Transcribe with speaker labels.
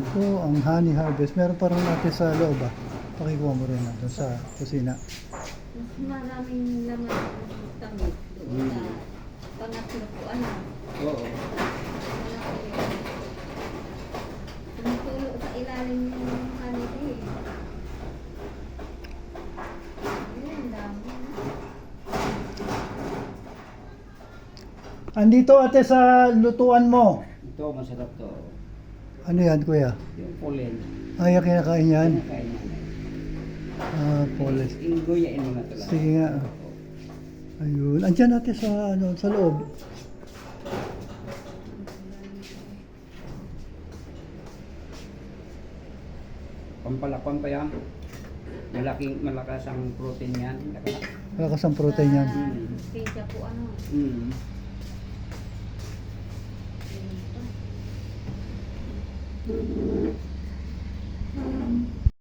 Speaker 1: Ito, ang honey harvest. Meron pa rin natin sa loob ah. Pakikuha mo rin natin sa kusina.
Speaker 2: Mas maraming laman ang tamis doon sa pangatlo po, ano.
Speaker 3: Oo.
Speaker 2: Tumutulo sa ilalim yung honey eh. Ayun, dami.
Speaker 1: Andito ate sa lutuan mo.
Speaker 3: Ito, masarap to.
Speaker 1: Ano yan kuya?
Speaker 3: Yung pollen.
Speaker 1: Ay, kinakain yan.
Speaker 3: Kinakain yan.
Speaker 1: Ah, polis.
Speaker 3: Ingguyain mo na ito lang.
Speaker 1: Sige nga. Ayun. Andyan natin sa, ano, sa loob.
Speaker 3: Pampalakpan pa yan. Malakas ang protein yan.
Speaker 1: Malakas ang protein yan.
Speaker 2: Pizza po, ano.
Speaker 3: Mm.
Speaker 2: Ayun pa.